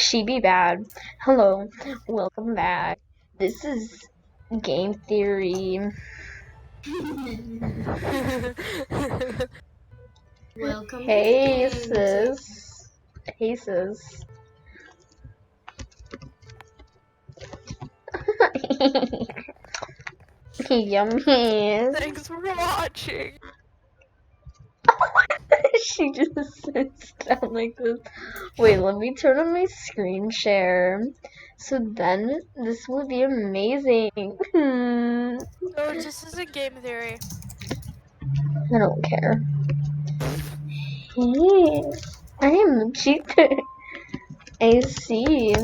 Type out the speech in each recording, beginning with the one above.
She be bad. Hello, welcome back. This is Game Theory. Welcome Hey, to the game. sis. Hey, sis. Yummy. Thanks for watching. She just sits down like this. Wait, let me turn on my screen share. So then this will be amazing. So this is a game theory. I don't care. Hey, I am cheaper. I see.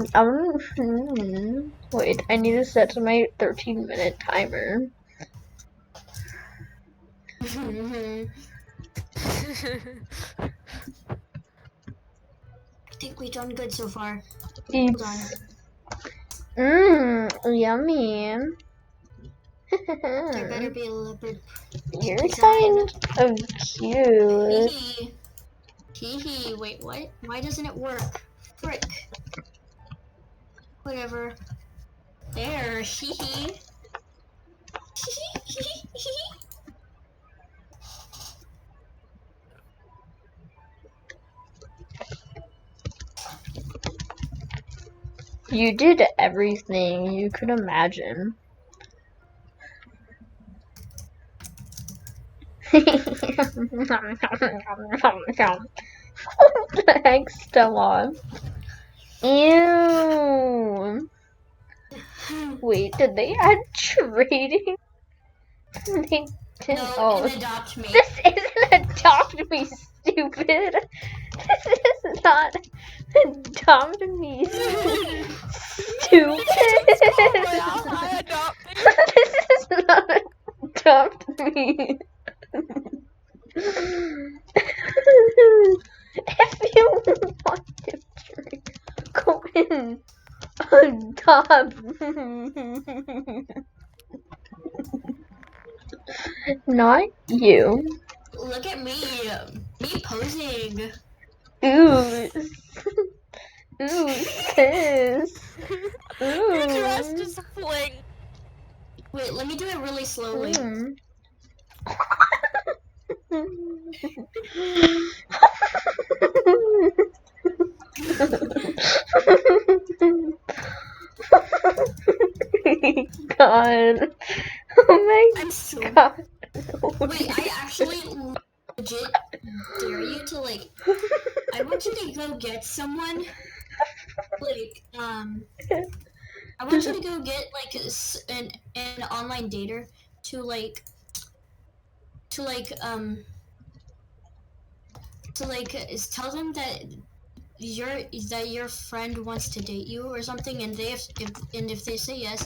Wait, I need to set to my 13-minute timer. I think we've done good so far. Hold on. Yummy. There better be a leopard. You're design. kind of cute. Hee hee. Wait, what? Why doesn't it work? Frick. Whatever. There. Hee hee. You did everything you could imagine. What the heck, Stella? Ew. Wait, did they add trading? They didn't. No, Oh, and adopt me. this isn't adopt me, stupid. This is not adopt me, stupid. I adopt you. This is not adopt me. If you want to drink, go in. Adopt. Not you. Look at me. Me posing. Ooh. Ooh, sis. Your dress Ooh. just fling. Wait, let me do it really slowly. God. Oh my I'm so. God. Wait, I actually legit dare you to like. I want you to go get someone. Like, I want you to go get like an online dater to like tell them that your friend wants to date you or something, and if they say yes,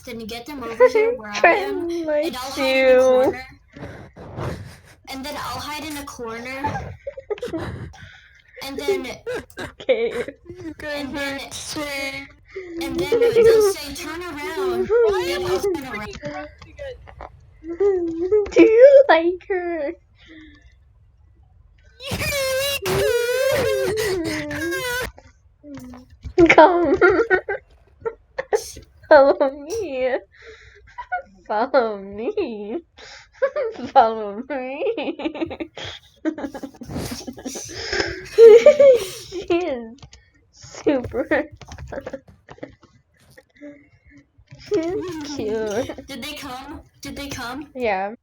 then get them over here where I am, and I'll hide in a corner. And then I'll hide in a corner. And then Okay. You guys And are then- insane. and then they'll say turn around. Why And am I'll I turn around. freaking roasting it? Do you like her? Come. Follow me. Follow me. Follow me. She is super. She's cute. Did they come? Did they come? Yeah.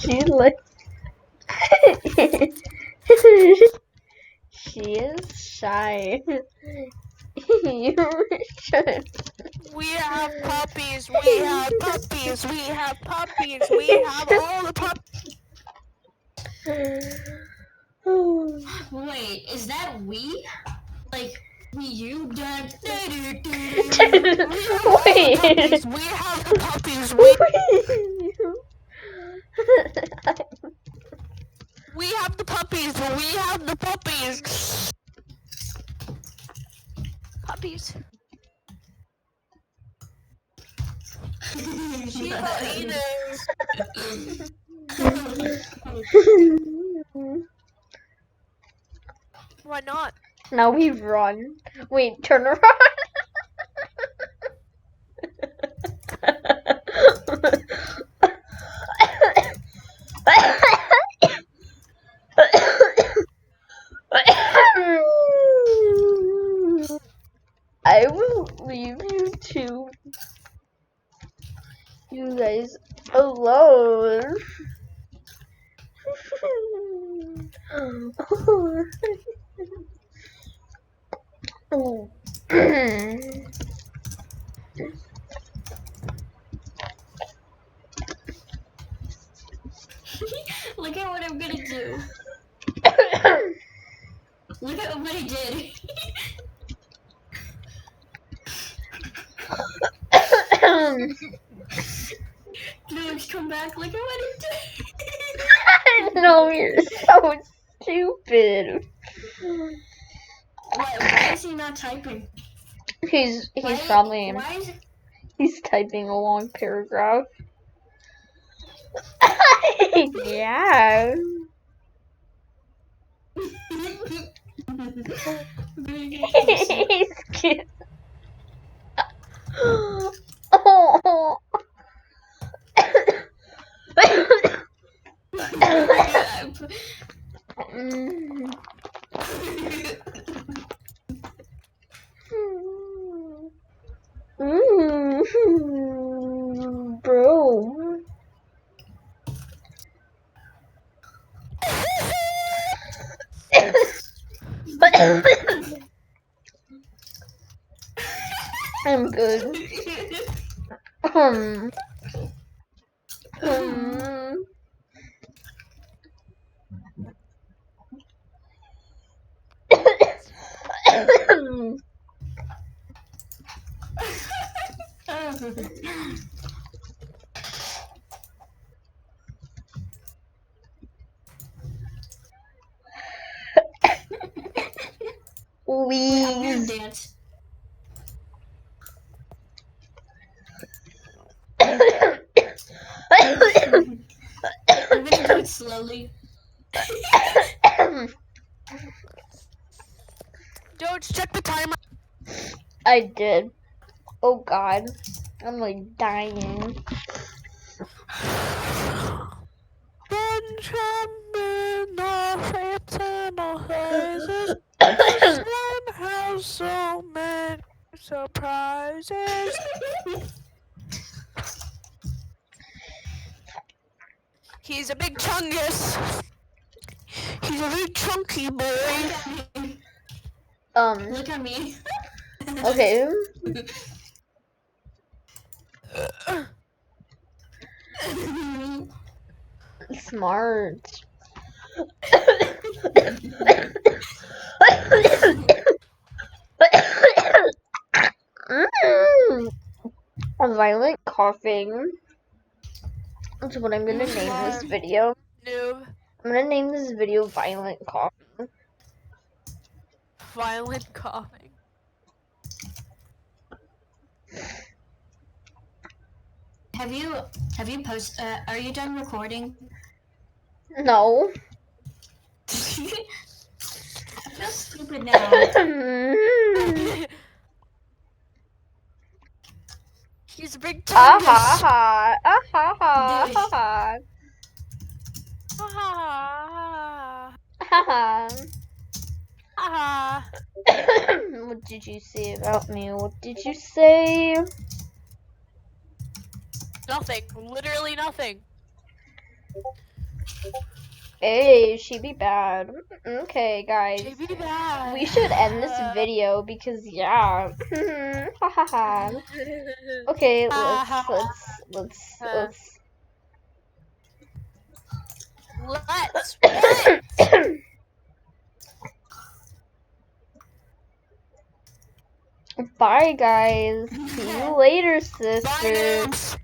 She like she is shy. You should. We have puppies. We have puppies. We have puppies. We have all the puppies. Wait, is that we? Like we you done? Wait. We have the puppies. We have the puppies. We have the puppies. Puppies. Shiba Inus. Why not? Now we run. Wait, turn around. I will leave you guys alone. Look at what I'm gonna do. Look at what I did. George, come back. Look at what I did. No, you're so stupid. Why is he not typing? He's Why is it? he's typing a long paragraph. Yeah. He's cute. Oh. Bro. I'm good. I'm gonna Please. dance. I'm gonna do it slowly. George, check the timer. I did. Oh God, I'm like dying. Benjamin, the eternal phases. This one has so many surprises. He's a big chungus. He's a big chunky boy. Look at me. Okay. Smart. Violent coughing. That's what I'm gonna name this video. Noob. I'm gonna name this video Violent Coughing. Violent coughing. Have you are you done recording? No. I feel stupid now. He's a big Ah chungus. ha ha. Ah ha ha. Dude. Ha ha. Ah, Ha ha. ah. What did you say about me? What did you say? Nothing. Literally nothing. Hey, she be bad. Okay, guys. Maybe that. We should end this video because yeah. Ha ha ha. Okay, let's Let's. Bye guys. See you later, sisters.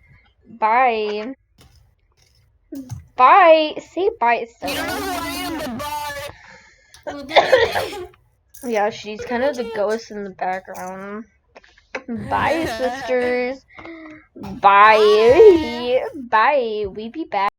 Bye. Bye. Say bye, You don't know Stella. who I am, but bye. Yeah, she's kind of the ghost in the background. Bye, sisters. Bye. Bye. We be back.